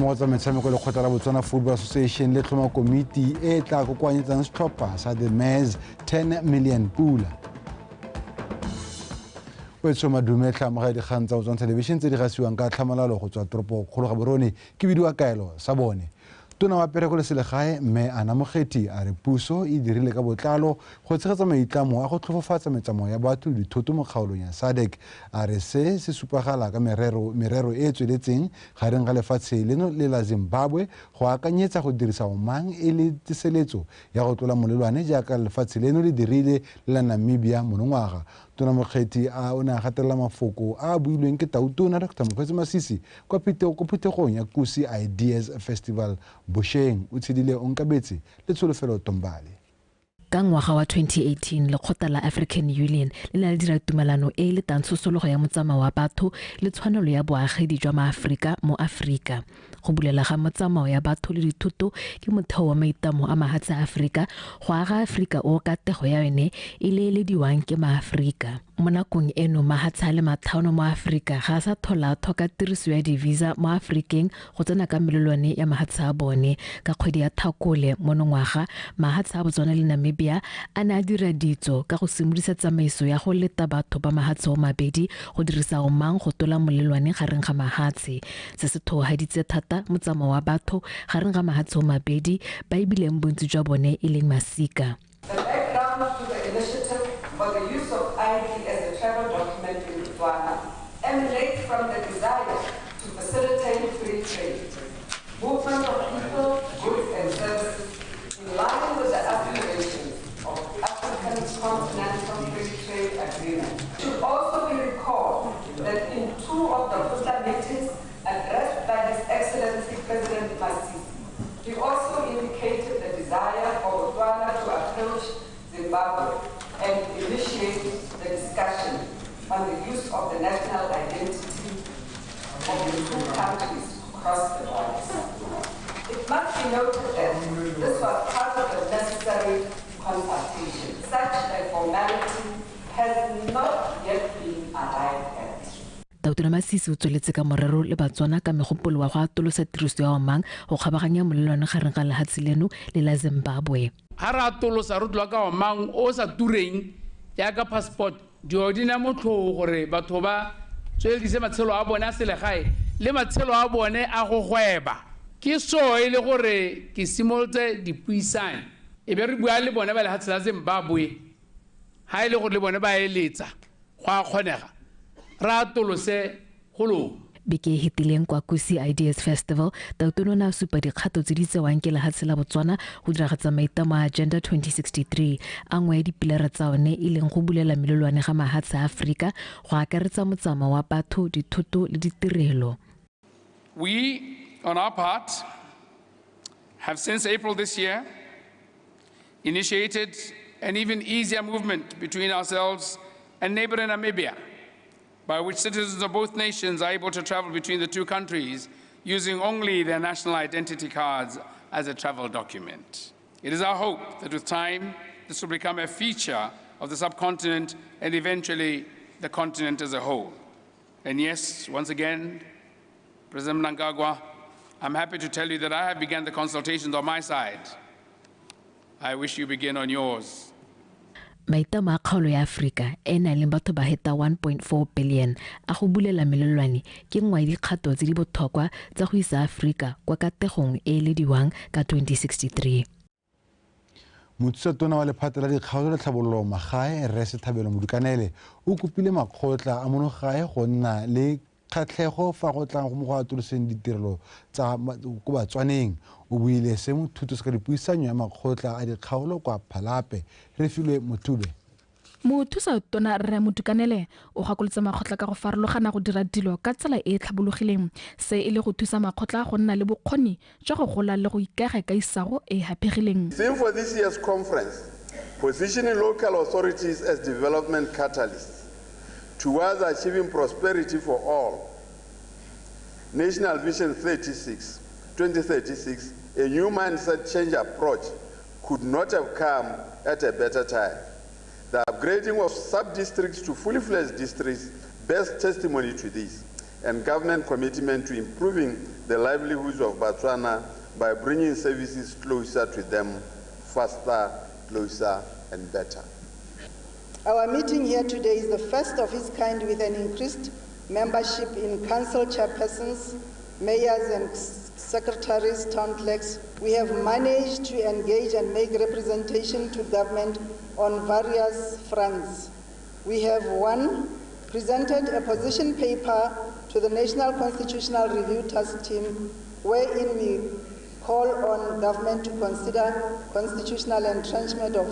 mo tsa metshameko le khotla la BOTSWANA Football Association le tlhoma komiti e tla kokoanyetsang setlhopha sa the Mayor's 10 million pula. Wetso madume tlhamagadi dikgang tsa BOTSWANA Television tse di gasiwang ka tlhamalalo go tswa toropo kgolo ga borone ke bidiwa kaelo sa bone. Tona wa Pereko le Selegae mme Ana Mogeti a re puso e dirile ka botlalo go tshegetsa maitlamo a go tlhofofatsa metsamao ya batho le dithoto mo kgaolong ya SADC. A re se supagala ka merero e tsweletseng gareng ga lefatshe leno le la Zimbabwe go akanyetsa go dirisa mang e le tiseletso ya go tlola molelwane jaaka lefatshe leno le dirile le la Namibia monongwaga. Tona Mogeti a o ne a gatelela mafoko a builweng ke tautona Dr. Mokgweetsi Masisi kwa phuthegong ya Kusi Ideas Festival Bosheng. O tshedile onkabetse le Tsholofelo Tombale. Ka ngwaga wa 2018 lekgotla la African Union le ne le dira tumelano e le tantsosologo ya motsamao wa batho le tshwanelo ya boagedi jwa maAfrika mo Afrika. Go bulela ga motsamao ya batho le dithoto ke motheo wa maitamo a mahatshe a Afrika go aga Afrika o katego ya yone e leelediwang ke maAfrika. Mo nakong eno mahatshe a le matlhano mo Afrika ga a sa tlhola tlhoka tiriso ya divisa mo Afrikeng go tsena ka melelwane ya mahatshe a bone. Ka kgwedi ya Tlhakole monongwaga mahatshe a BOTSWANA le Namibia a ne a dira ditso ka go simolisa tsamaiso ya go leta batho ba mahatshe o mabedi go dirisa mang go tola molelwane gareng ga mahatshe. Se se thohaditse thata motsamao wa batho gareng ga mahatshe o mabedi ba ibileng bontsi jwa bone e leng masika. The background to the initiative for the use of ID as a travel document in BOTSWANA emanates from the desire to facilitate free trade, movement of people, goods and services in line with the aspirations of African Continental Free Trade Agreement. It should also be recalled that in two of the BOTSWANA meetings addressed by His Excellency President Masisi, he also indicated the desire for BOTSWANA to approach Zimbabwe and initiate the discussion on the use of the national identity of the two countries across the borders. It must be noted that this was part of the necessary consultation. Such a formality has not yet been arrived at. Dr. Masisi o tsweletse ka morero le BOTSWANA ka megopolo wa go atolosa tiriso ya mang go kgabaganya molelwane gareng ga lefatshe leno le la Zimbabwe. Ha ra atolosa re tloa ka mang o sa tureng ya ka passport dio dina motlho gore batho ba tsweledise matshelo a bone a selegae le matshelo a bone a go gweba. Ke so e le gore ke simolotse dipuisano e be re bua le bone ba lefatshe la Zimbabwe ha ile gore le bone ba eletsa go a kgonega ra atolose golo. Beke e hitileng kwa Kusi Ideas Festival tautona na supa dikgato tse di tsewang ke lefatshe la BOTSWANA go diragatsa maitamo a Agenda 2063 a ngwe ya dipilara tsa one e leng go bulela melelwane ga mahatshe a Afrika go akaretsa motsamao wa batho dithoto le ditirelo. We on our part have since April this year initiated an even easier movement between ourselves and neighboring Namibia, by which citizens of both nations are able to travel between the two countries using only their national identity cards as a travel document. It is our hope that with time, this will become a feature of the subcontinent and eventually the continent as a whole. And yes, once again, President Mnangagwa, I'm happy to tell you that I have begun the consultations on my side. I wish you begin on yours. Maitamo a kgaolo ya Afrika e na le batho ba heta 1.4 billion a go bulela melelwane ke ngwa ya dikgato tse di botlhokwa tsa go isa Afrika kwa kategong e lediwang ka 2063. Mothusetona wa lephata la dikgaolo le tlhabololo magae Re Sethabelo Modukanele o kopile makgotla a monogae go nna le kgatlhego fa go tla go mo go atoloseng ditirelo tsa go BOTSWANeng. O buile se mothuto se ka dipuisanyo ya makgotla a dikgaolo kwa Phalape. Re filwe Mothube. Mothusetona Re Modukanele o gakoletsa makgotla ka go farologana go dira dilo ka tsela e tlhabologileng se e le go thusa makgotla go nna le bokgoni jwa go gola le go ikaga ka isago e hapegileng. Theme for this year's conference, positioning local authorities as development catalysts towards achieving prosperity for all. National Vision 2036, a new mindset change approach could not have come at a better time. The upgrading of sub-districts to fully fledged districts bears testimony to this. and government commitment to improving the livelihoods of Botswana by bringing services closer to them, faster, closer, and better. Our meeting here today is the first of its kind with an increased membership in council chairpersons, mayors and secretaries, town clerks. We have managed to engage and make representation to government on various fronts. We have, one, presented a position paper to the National Constitutional Review Task Team, wherein we call on government to consider constitutional entrenchment of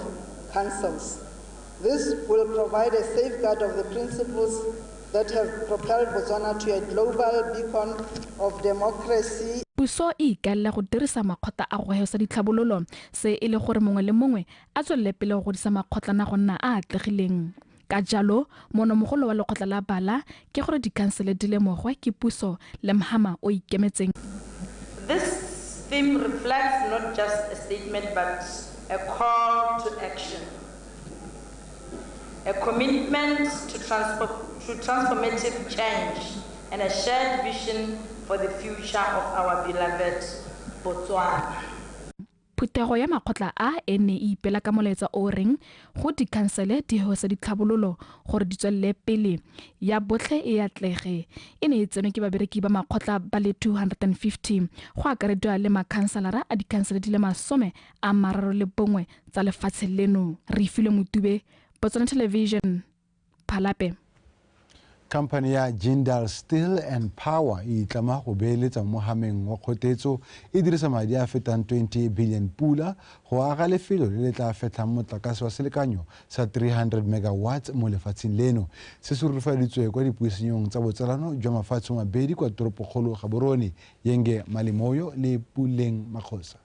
councils. This will provide a safeguard of the principles that have propelled Botswana to a global beacon of democracy. Puso e ikaelela go dirisa makgotla a go hesa ditlhabololo se e le gore mongwe le mongwe a tswelele pele go godisa makgotlana go nna a atlegileng. Ka jalo monomogolo wa lekgotla la bala ke gore dikhansele di lemogwe ke puso le mhama o ikemetseng. This theme reflects not just a statement but a call to action, a commitment to transformative change and a shared vision for the future of our beloved Botswana. Phutego ya makgotla a ene e ipela ka molaetsa o reng go dikhansele di hosa ditlhabololo gore di tswelele pele ya botlhe e atlege. E ne e tseno ke babereki ba makgotla ba le 250 go akarediwa le makhanselara a dikhansele di le 31 tsa lefatshe leno. Re ifile Motube, Botswana Television, Phalape. Company ya Jindal Steel and Power e tlama go beeletsa mo mohameng wa kgotetso e dirisa madi a fetang 20 billion pula go aga lefelo le le tla fetlang motlakase wa selekanyo sa 300 megawatts mo lefatsheng leno. Se se rurufaditswe kwa dipuisenyong tsa botsalano jwa mafatshe mabedi kwa toropokgolo Gaborone, Yenge Malimoyo le Puleng Makgosa.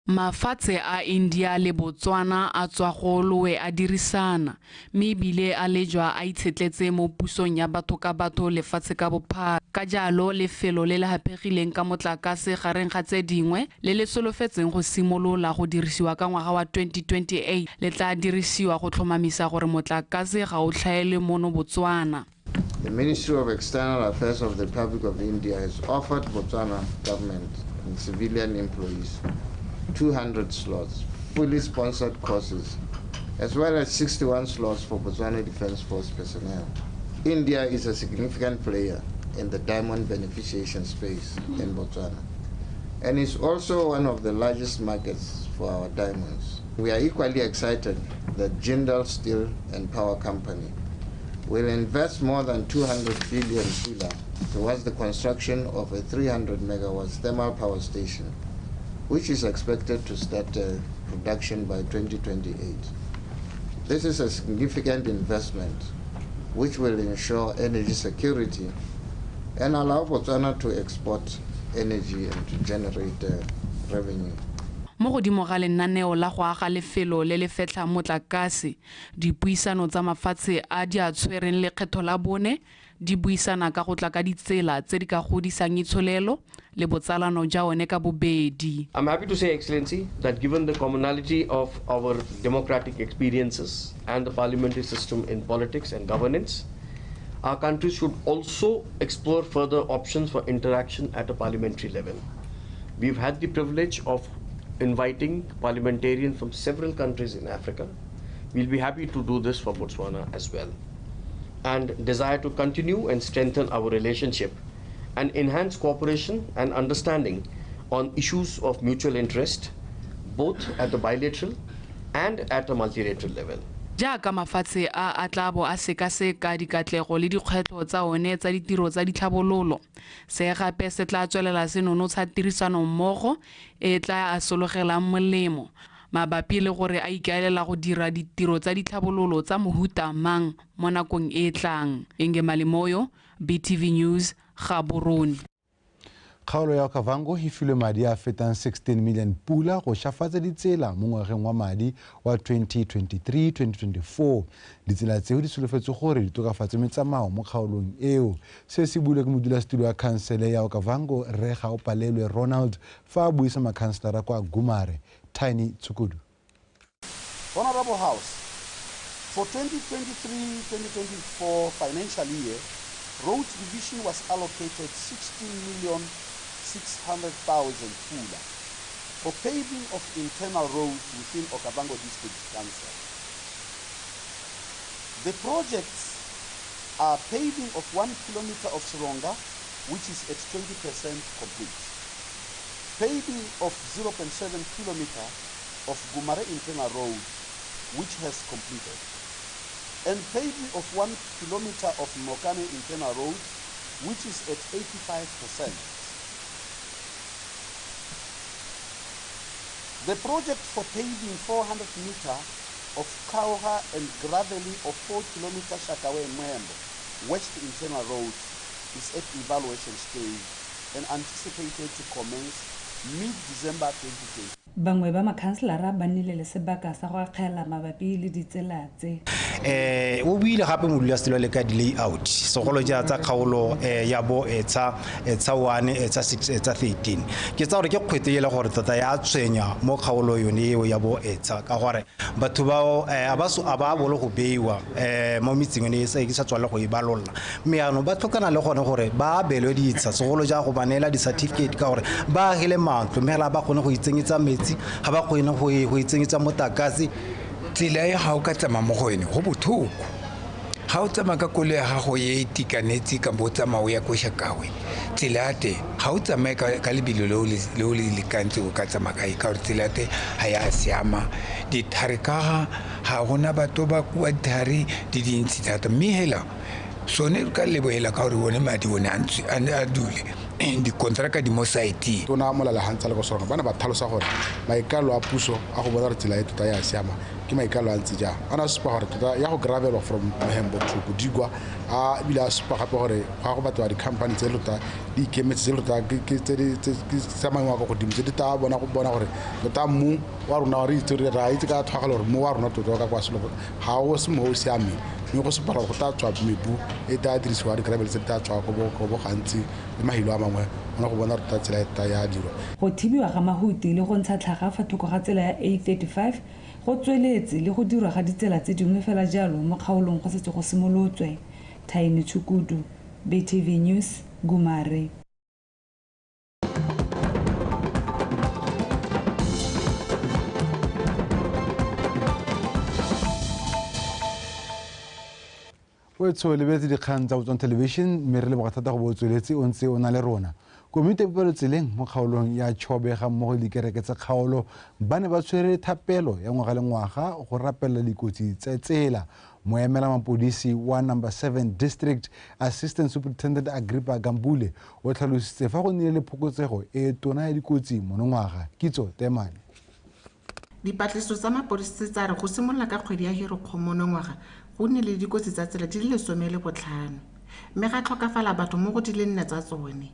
Mafatshe a India le Botswana a tswa go loe a dirisana mme bile a lejwa a itshetletse mo pusong ya batho ka batho lefatshe ka bophara. Ka jalo lefelo le le hapegileng ka motlakase gareng ga tse dingwe le le solofetseng go simolola go dirisiwa ka ngwaga wa 2028 le tla dirisiwa go tlhomamisa gore motlakase ga o tlhaele mono Botswana. The Ministry of External Affairs of the Republic of India has offered Botswana government and civilian employees 200 slots, fully sponsored courses, as well as 61 slots for Botswana Defence Force personnel. India is a significant player in the diamond beneficiation space in Botswana, and is also one of the largest markets for our diamonds. We are equally excited that Jindal Steel and Power Company will invest more than 200 billion pula towards the construction of a 300 megawatts thermal power station, which is expected to start production by 2028. This is a significant investment which will ensure energy security and allow Botswana to export energy and to generate revenue. Mo godimo ga lenaneo la go aga lefelo le le fetla motlakase, dipuisano tsa mafatshe a di a tshwereng lekgetho la bone di buisana ka go tla ka ditsela tse di ka godisang itsholelo le botsalano ja one ka bobedi. I'm happy to say, Excellency, that given the commonality of our democratic experiences and the parliamentary system in politics and governance, our country should also explore further options for interaction at a parliamentary level. We've had the privilege of inviting parliamentarians from several countries in Africa. We'll be happy to do this for Botswana as well, and desire to continue and strengthen our relationship and enhance cooperation and understanding on issues of mutual interest, both at the bilateral and at a multilateral level. Jaaka mafatshe a tlabo a sekaseka dikatlego le dikgwetlho tsa one tsa ditiro tsa ditlhabololo, se gape se tla tswelela senono tsa tirisano mmogo e tla a sologelang molemo mabapi le gore a ikaelela go dira ditiro tsa ditlhabololo tsa mohuta mang mo nakong e tlang. Yenge Malimoyo, BTV News, Gaborone. Kgaolo ya Okavango e filwe madi a fetang 16 million pula go shafatsa ditsela mo ngwageng wa madi wa 2023-2024. Ditsela tseo di solofetse gore di tokafatse metsamao mo kgaolong eo. Se se bulwe ke modulasetulo wa khansele ya Okavango Rre Gaopalelwe Ronald fa a buisa makhanselara kwa Gumare, Tiny Tsukudu. Honorable House, for 2023-2024 financial year, Roads Division was allocated 16,600,000 pula for paving of internal roads within Okavango District Council. The projects are paving of 1 kilometer of Sironga, which is at 20% complete. Paving of 0.7 kilometer of Gumare internal road, which has completed. And paving of 1 kilometer of Mokane internal road, which is at 85%. The project for paving 400 meter of Kauha and gravelly of 4 kilometer Shakawe and Mwembo, West internal road, is at evaluation stage and anticipated to commence mid-December 2020. Bangwe ba makhanselara ba nnile le sebaka sa go akgela mabapi le ditsela tse. O buile gape modulasetulo le ka di-layout segolo ja tsa kgaolo ya bo etsa 1 etsa 6 etsa 13 ke tsa gore ke kgwete ele gore tota ya tshwenya mo kgaolo yone eo ya bo etsa ka gore batho bao a ba bolo go beiwa mo mitseng ne se ke sa tswala go ibalolla mme ano ba tlhokana le gone gore ba belwe ditsa segolo ja go banela di-certificate ka gore ba agile mantlo mme ba gone go itsenyetsa metsi ga ba kgone go itsenyetsa motakase. Tsela ya ga o ka tsamaya mo go ene go bothoko ga o tsamaya ka kolo ya gago ye itikanetse ka bo tsamaya o ya ko Shakawe tsela ya te ga o tsamaye ka lebilo leo le lekantse o ka tsamaya kae ka gore tsela ya te ga ya siama dithari ka ga gona batho ba kua dithari di dintsi thata mme hela sone ka leboela ka gore bone madi one a dule dikontraka di mo site tona molala hantsa le go sona bana ba tlhalosa gore maikalo a puso a go bona re tsela e tota ya siama ke maikalo a ntse ja ana supa gore tota ya go gravel from Mahembo to Kudigwa a bila supa gape gore ga go batwa di company tse lota di ikemetse tse lota ke tsamangwa go dimtse di ta bona gore tota mu wa rona wa re itse ra itse ka tlhagalo gore mu wa rona tota ka kwa selo ga o se mo o siame mme go separa go ta tswa mebu e ta dirisiwa di gravel tse ta tswa go bo gantsi le mahilo a mangwe ona go bona re tsela eta ya diro go thibiwa ga mahuti le go ntsha tlhaga fa thoko ga tsela ya A35 go tsweletse le go dirwa ga ditsela tse dingwe fela jalo mo kgaolong go setse go simolotswe. Thaini Chukudu, BTV News, Gumare. o tso lebetse dikgang tsa BOTSWANA television mme re leboga thata go botsweletsi o ntse o na le rona komite pelo tseleng mo kgaolong ya Chobe ga mmogo le dikereke tsa kgaolo ba ne ba tshwere thapelo ya ngwaga le ngwaga go rapella dikotsi tsa tsela moemela mapodisi wa number 7 district assistant superintendent Agrippa Gambule o tlhalositse fa go nnile le phokotsego e tona ya dikotsi monongwaga kitso temane dipatlisiso tsa mapodisi tsa re go simolola ka kgwedi ya Ferikgong monongwaga go nnile le dikotsi tsa tsela di le 15 mme ga tlhokafala batho mo go di le 4 tsa tsone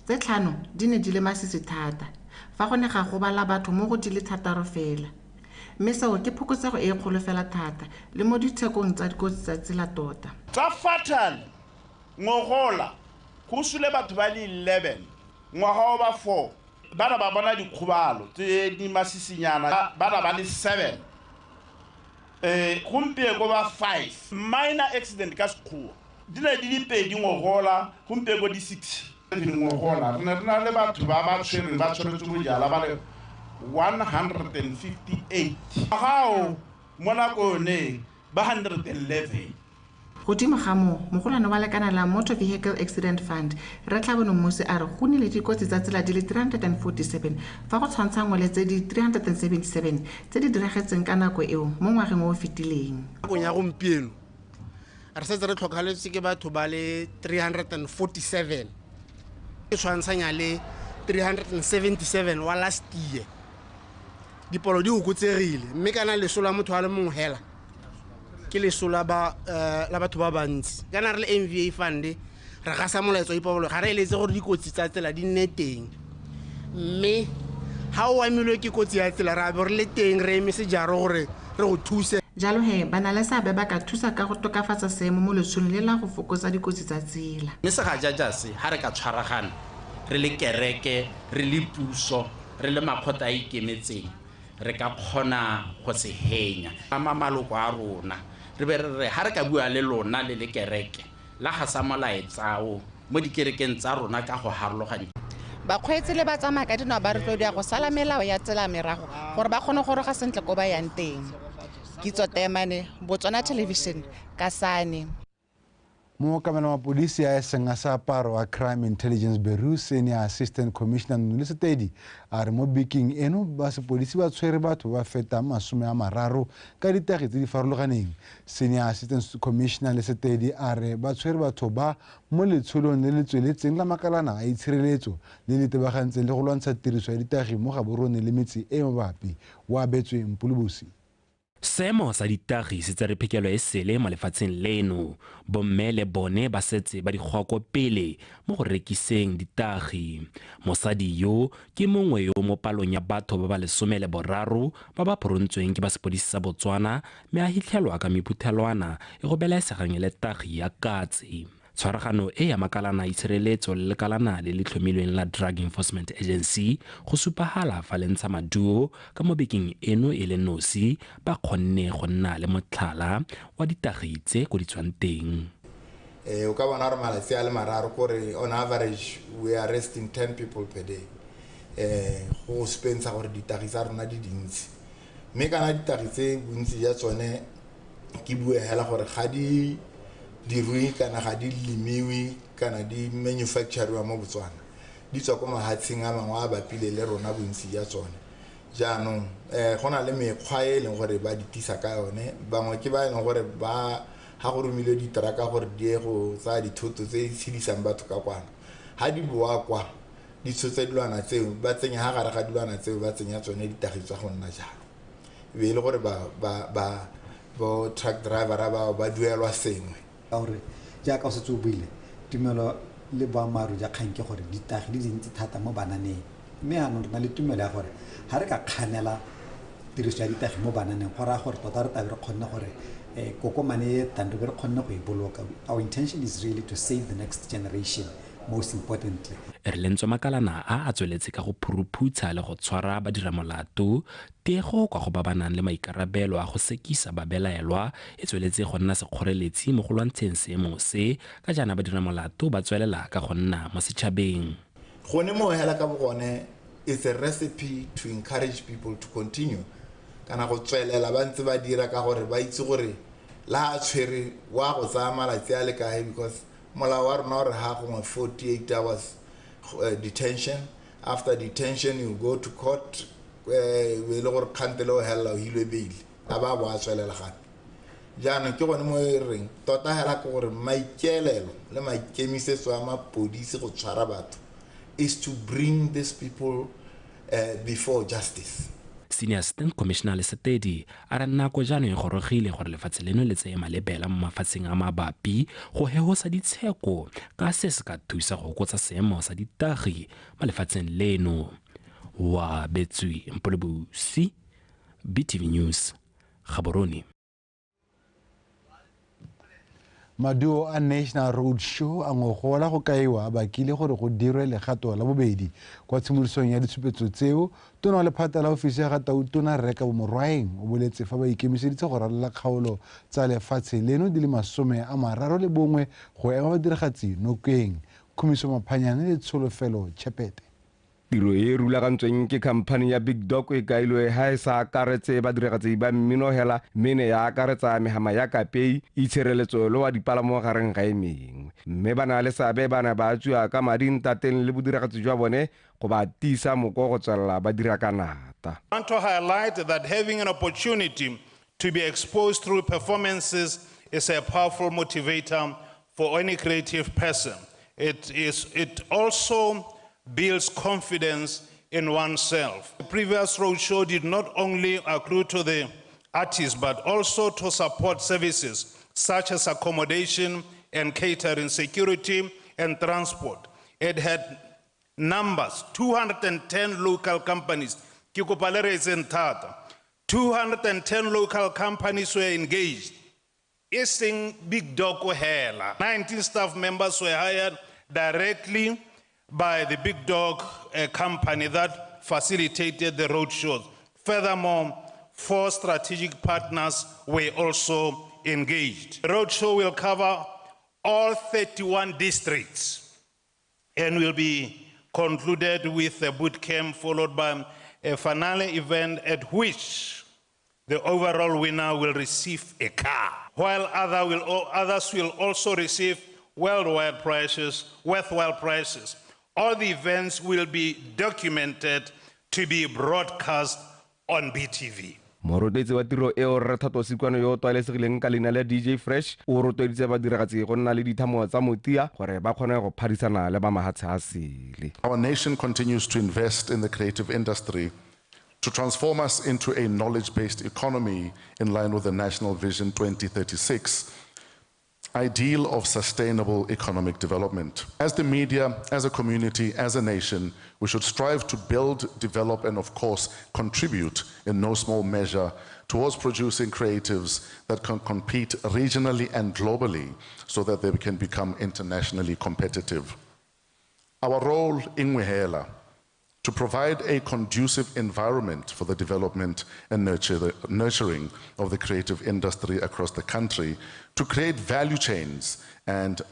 tse 5 di ne di le masisi thata fa go ne ga go bala batho mo go di le 6 fela mme seo ke phokotsego e kgolo fela thata le mo dithekong tsa dikotsi tsa tsela tota tsa fatal ngogola go sule batho ba le 11 ngwaga o ba 4 bana ba bona dikgobalo tse di masisinyana bana ba le 7 gompieko ba 5 minor accident ka sekgowa di ne di le 2 ngogola gompieko di 6 ngogola re na le batho ba ba tshwereng ba tshweretse bojala ba le 158 gao mo nakone ba 111 godimo ga moo mogolwane wa lekana la motor vehicle accident fund re tlhabone mmusi a re go nnile dikotsi tsa tsela di le 347 fa go tshwantshangwa le tse di 377 tse di diragetseng ka nako eo mo ngwageng o fetileng nakong ya gompieno re setse re tlhokaletse ke batho ba le 347 ke tshwantshanya le 377 wa last year dipolo di hukutsegile mme kana leso la motho a le mongwe hela ke leso la batho ba bantsi kana re le MVA fund re ga sa molaetso ipobolo ga re eletse gore dikotsi tsa tsela di nne teng mme ha o amilwe ke kotsi ya tsela ra bo re le teng re emetse jaro gore re go thuse jalo he bana le sabe ba ka thusa ka go tokafatsa seemo mo lesong le la go fokotsa dikotsi tsa tsela mme se ga jajase ha re ka tshwaragana re le kereke re le puso re le makgotla a ikemetseng re ka kgona go se henya ama maloko a rona re be re ha re ka bua le lona le le kereke la ga sa molaetsao mo dikerekeng tsa rona ka go harologanya bakgweetsi le ba tsamaya ka dinao ba rotloediwa go sala melao ya tsela merago gore ba kgone go roga sentle ko ba yang teng. Kitso Temane, Botswana Television, Kasane. Mookamedi wa mapodisi a seng a sa aparo wa Crime Intelligence Bureau Senior Assistant Commissioner Nulesedi a re mo bekeng eno ba sepodisi ba tshwere batho ba feta 30 ka ditagi tse di farologaneng. Senior Assistant Commissioner Nulesedi a re ba tshwere batho ba mo letsholong le le tsweletseng la makalana a itshireletso le le tebagantseng le go lwantsha tiriso ya ditagi mo gaborone le metsi e mabapi wa betswe Mpulubusi. Seemo sa ditagi se tsere phekelo e sele mo lefatsheng leno bomme le bone ba setse ba digwako pele mo go rekiseng ditagi. Mosadi yo ke mongwe yo mo palong ya batho ba ba 13 ba ba phorontsweng ke ba sepodisi sa Botswana mme a hitlhelwa ka mephuthelwana e go belaesegang le tagi ya katse. Tshwaragano e ya makalana itshireletso le lekalana le le tlhomilweng la Drug Enforcement Agency go supagala fa le ntsha maduo ka mo bekeng eno e le nosi ba kgonne go nna le motlhala wa ditagi tse go di tswang teng. O ka bona gore malatsi a le mararo gore on average we are arresting 10 people per day. Go spensa gore ditagi tsa rona di dintsi. Mme kana ditagi tse bontsi ya tsone ke bue hela gore ga di dirui kana ga di lemiwi kana di manufactureriwa mo Botswana di tswa ko mahatsheng a mangwe a bapile le rona bontsi ya tsone. Jaanong go na le mekgwa e leng gore ba di tisa ka yone bangwe ke ba leng gore ba ha go romile diteraka gore di go tsa dithoto tse tshedisang batho ka kwana ha di boa kwa di tshotse dilwana tseo ba tsenya ha gare ga dilwana tseo ba tsenya tsone ditagi tsa go nna jalo be le gore ba truck driver ba duelwa sengwe gore jaaka o setse o buile tumelo le boammaaruri ja kgang ke gore ditagi di dintsi thata mo bananeng mme anong re na le tumelo ya gore ga re ka kganela tiriso ya ditagi mo bananeng go raya gore tota re tabe re kgonne gore kokomane e tando re kgonne go e boloka. Our intention is really to save the next generation most importantly. Re lentswe makalana a tsweletse ka go phuruphutsa le go tshwara badiramolato tego kwa go babanang le maikarabelo a go sekisa babelaelwa e tsweletse go nna sekgoreletsi mo go lwantsheng seemo se ka jana badiramolato ba tswelela ka go nna mo setšhabeng. Gone mo hela ka bogone is a recipe to encourage people to continue kana go tswelela ba ntse ba dira ka gore ba itse gore la tshwere wa go tsaya malatsi a le kae because molao wa rona gore ha gongwe 48 hours detention. After detention you go to court we le gore kgantele o hela o hilwe bail a ba bo a tswelela gape. Jaanong ke gone mo e reng tota hela ke gore maikelelo le maikemisetso a mapodisi go tshwara batho is to bring these people before justice. Senior Assistant Commissioner Nulesedi a re nako jaanong e gorogile gore lefatshe leno le tseye malebela mo mafatsheng a mabapi go hegosa ditsheko ka se se ka thusa go gokotsa seemo sa ditagi mo lefatsheng leno. Wa betswe Mpulubusi, BTV News, Gaborone. Maduo a National Road Show a ngogola go kaiwa ba kile gore go dirwe legato la bobedi kwa tshimolosong ya ditshupetso tseo tona wa lephata la ofisi ya Gatau tona Reka Bomorwaeng o boletse fa ba ikemiseditse go ralala kgaolo tsa lefatshe leno di le 31 go ema badiragatsi nokeng Khumiso Maphanyane le Tsholofelo Chepete. Tiro e rulagantsweng ke khamphane ya Big Dog e kailwe ha e sa akaretse badiragatsi ba mmino hela mene ya akaretsa mehama ya kapei itshireletso le wa dipalamo gareng ga emeng mme bana le sabe bana ba tswa ka mading tateng le bodiragatsi jwa bone go ba tisa moko go tswela badira kanata. I want to highlight that having an opportunity to be exposed through performances is a powerful motivator for any creative person. It also builds confidence in oneself. The previous roadshow did not only accrue to the artists, but also to support services such as accommodation and catering, security and transport. It had numbers, 210 local companies. 210 local companies were engaged. Ising Big Dog hela. 19 staff members were hired directly by the Big Dog company that facilitated the road shows. Furthermore, 4 strategic partners were also engaged. The road show will cover all 31 districts, and will be concluded with a boot camp followed by a finale event at which the overall winner will receive a car, while others will also receive worthwhile prizes. All the events will be documented to be broadcast on BTV. morotetsi wa tiro eo rre Thato Sikwano yo o tlwaelesegileng ka leina la DJ Fresh o rotloeditse badiragatsi go nna le dithamo tsa motia gore ba kgone go phadisana le ba mahatshe a sele. Our nation continues to invest in the creative industry to transform us into a knowledge-based economy in line with the National Vision 2036 ideal of sustainable economic development. As the media, as a community, as a nation, we should strive to build, develop, and of course, contribute in no small measure towards producing creatives that can compete regionally and globally so that they can become internationally competitive. Our role in Wehela, to provide a conducive environment for the development and nurturing of the creative industry across the country, to create value chains and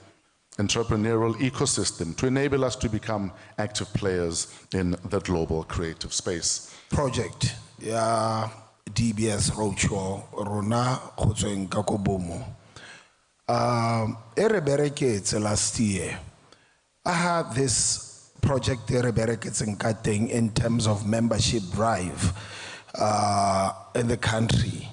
entrepreneurial ecosystem to enable us to become active players in the global creative space. Project ya DBS Roadshow rona go tsweng ka Kobomo. Ere bereketse last year. I had this project in terms of membership drive in the country.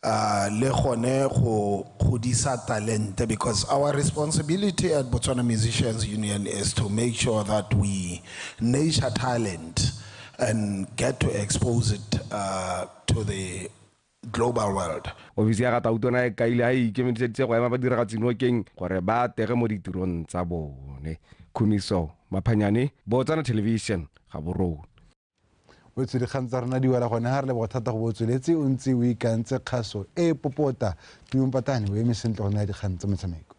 Le gone go godisa talent, because our responsibility at Botswana Musicians Union is to make sure that we nurture talent and get to expose it to the global world. Ofisi ya Gatautona e kaile a ikemeditse go ema badiragatsi nokeng gore ba tege mo ditirong tsa bone. Kumiso Maphanyane, Botswana Television, Gaborone. O tsere kgantsa rena di wela gone ha re le bothata go botsweletse o ntse o ikantse kgaso e popota tumpatane o eme sentle go na di kgantsa motshameko.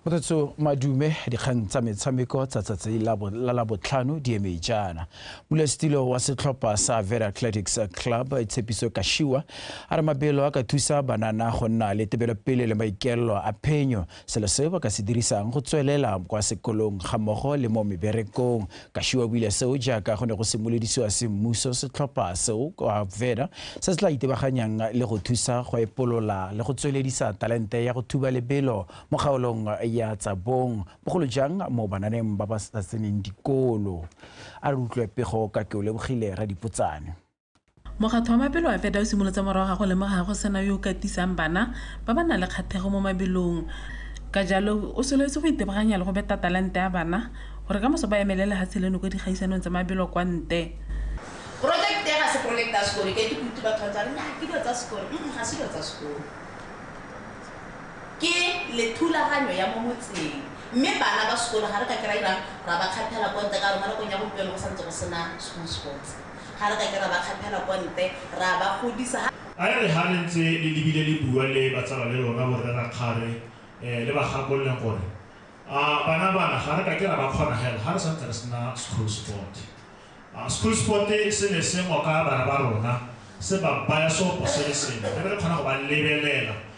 Motho madume dikgang tsa metshameko tsa tsatsi la botlhano di eme jaana. Molestilo wa setlhopha sa Vera Athletics Club Tshepiso Kashiwa a re mabelo a ka thusa banana go nna le tebelopele le maikelo a phenyo selo seo ba ka se dirisang go tswelela kwa sekolong ga mmogo le mo meberekong. Kashiwa buile seo jaaka go ne go simolodisiwa semmuso setlhopha seo kwa Vera se se tla itebaganyang le go thusa go epolola le go tsweledisa talente ya go thuba lebelo mo kgaolong ya tsabong bogolo jang mo bananeng ba ba sa tseneng dikolo. A re utlwe pego ka ke o lebogile ra dipotsane. Mokgatlho wa mabelo a feda o simolotse morago ga go lemoga go sena yo katisang bana ba ba nang le kgatlhego mo mabelong. Ka jalo o soletse go itebaganya le go beta talente ya bana gore ka moso ba emelele ga tsheleno kwa dikgaisanong tsa mabelo kwa nte. Project ya ga se project ya sekolo ke dikutu ba tshwantsa nna ke dilo tsa sekolo ga se dilo tsa sekolo. Ke le thulaganyo ya mo motseng mme bana ba sekolo ga re ka kry-a ra ba kgaphela kwa ntle ka rona go nya go pelo go santse go sena school sports ga re ka kry-a ba kgaphela kwa ntle ra ba godisa a re ha ntse le lebile le bua le batsala le rona gore ra kgare le ba gakoleng gore bana ga re ka kry-a ba kgona hela ha re santse re sena school sport se ne se mo ka bana ba rona se ba baya so posele seno re kgona go ba lebelela.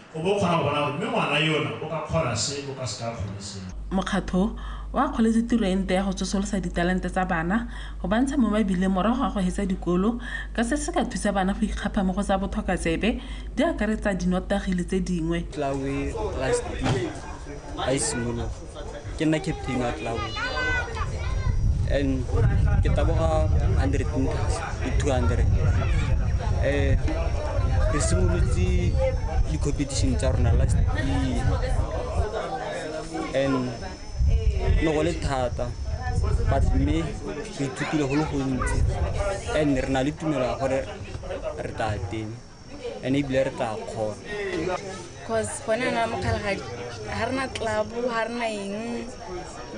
Mokgatlho wa kgoletse tiro ente ya go tsosolosa ditalente tsa bana go bantsha mo mabile morago ga go hetsa dikolo ka se se ka thusa bana go ikgapha mo go tsa botlhokatsebe di akaretsa dinotagile tse dingwe. Tlawe last year I simolola ke nna captain wa Tlawe and ke taboga 100 meters to 200 re simolotse di competition tsa rona last year and no go le thata but me ke ithutile go le gontsi and re na le tumelo gore re tla teng and ebile re tla kgona cause bona na mokalagadi ha rena club ha rena eng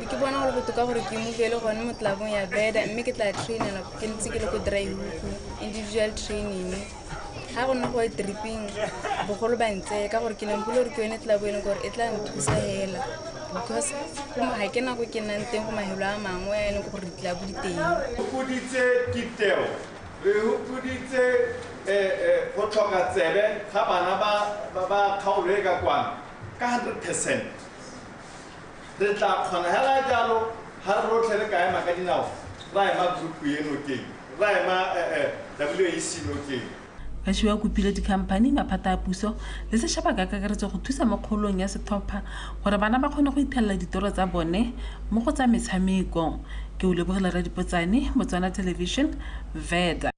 ke bona gore botoka gore ke mo bele gone mo clubong ya beda mme ke tla trainela ke ntse ke le go drive individual training ha gona go tripping bogolo ba ntse ka gore ke nempule gore ke yone tla boela gore e tla nthusa hela because ga ke nako ke nnang teng go mahelo a mangwe a e leng gore re tla bo diteng. Hopoditse Kiteo re hopoditse go tlhoka tsebe ga bana ba kgaolo e ka kwana ka 100%. Re tla kgona hela jalo ha re rotlhe re ka ema ka dinao ra ema group eno keng ra ema WAC no keng. Kashiwa kopile dikhamphani maphata a puso le setšhaba ka kakaretso go thusa mo kgolong ya setlhopha gore bana ba kgone go ithelela ditoro tsa bone mo go tsa metshameko. Ke o lebogela Radipotsane, Botswana Television, Veda.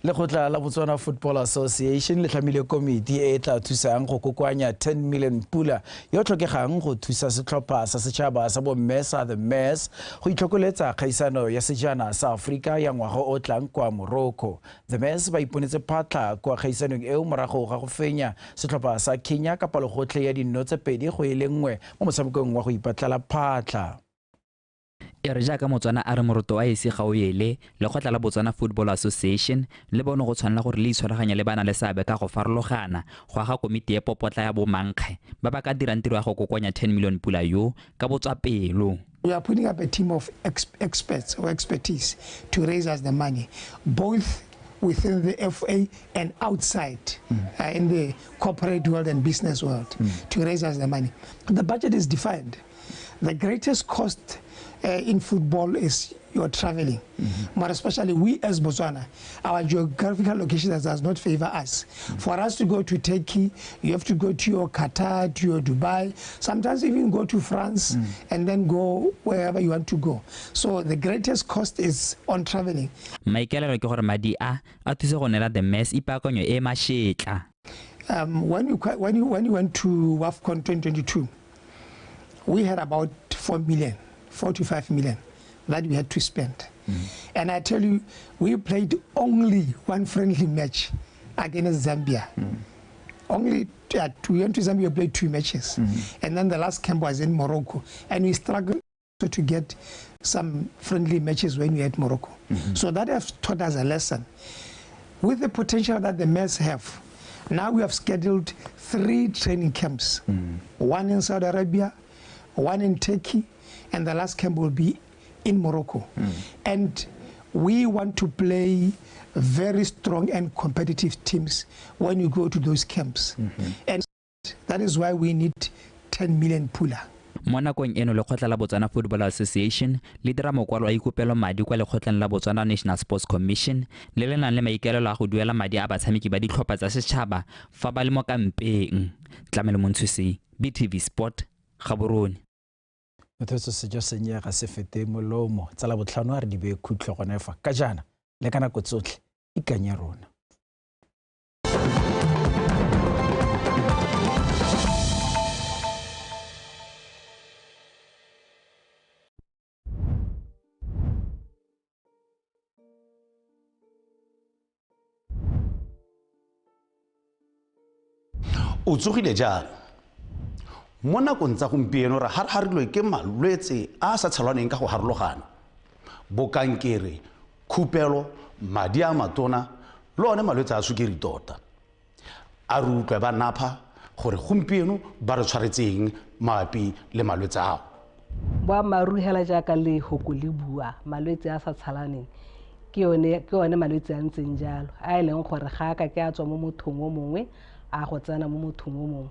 Lekgotla la Botswana Football Association le tlamile komiti e tla thusang go kokoanya 10 million pula yo tlhokegang go thusa setlhopha sa setšhaba sa bomme sa the Mess go itlhokoletsa kgaisano ya sejana sa Afrika ya ngwaga o tlang kwa Morocco. The Mess ba iponetse phatla kwa khaisanong eo morago ga go fenya setlhopha sa Kenya ka palogotlhe ya dinotse pedi go ile nngwe mo motshamekong wa go ipatlela phatla. E re jaaka Motswana a re moroto a ese ga o yele lekgotla la Botswana Football Association le bone go tshwanela gore le itshwaraganya le bana le seabe ka go farologana go aga komiti e popotla ya bomankge ba ba ka dirang tiro ya go kokoanya 10 million pula yo ka botswapelo. We are putting up a team of experts or expertise to raise us the money, both within the FA and outside in the corporate world and business world to raise us the money. The budget is defined. The greatest cost in football is your traveling, but especially we as Botswana, our geographical location does not favor us. For us to go to Turkey, you have to go to your Qatar, to your Dubai, sometimes even go to France and then go wherever you want to go. So the greatest cost is on traveling. Maikelelo ke gore madi a thuse go nela the Mess ipaakanyo e mashetla. When you went to WAFCON 2022, we had about 4 to 5 million that we had to spend. And I tell you, we played only one friendly match against Zambia. Only we went to Zambia, played 2 matches. And then the last camp was in Morocco. And we struggled to get some friendly matches when we had Morocco. So that has taught us a lesson. With the potential that the Mess have, now we have scheduled 3 training camps. One in Saudi Arabia, one in Turkey, and the last camp will be in Morocco. And we want to play very strong and competitive teams when you go to those camps. And that is why we need 10 million pula. Mo nakong eno lekgotla la Botswana Football Association le dira mokwalo a ikopelo madi kwa lekgotleng la Botswana National Sports Commission le le nang le maikelelo a go duela madi a batshameki ba ditlhopha tsa setšhaba fa ba le mo kampeng. Tlamelo Montshisi, BTV Sport, Gaborone. Motho se jo senyega se fete molomo tsa la botlhano a re di be khutlo gona fa ka jana le kana go tsotlhe ikanya rona. O tsogile jang mo nakong tsa gompieno re harharilwe ke malwetse a sa tshelwaneng ka go harologana bokankere khupelo madi a matona le one malwetse a sukiri tota a re utlwe ba napha gore gompieno ba re tshwaretseng mabapi le malwetse ao boammaaruri hela jaaka le hoko le bua malwetse a sa tshalaneng ke one malwetse a ntseng jalo a e leng gore ga ka ke a tswa mo mothong o mongwe a go tsena mo mothong o mongwe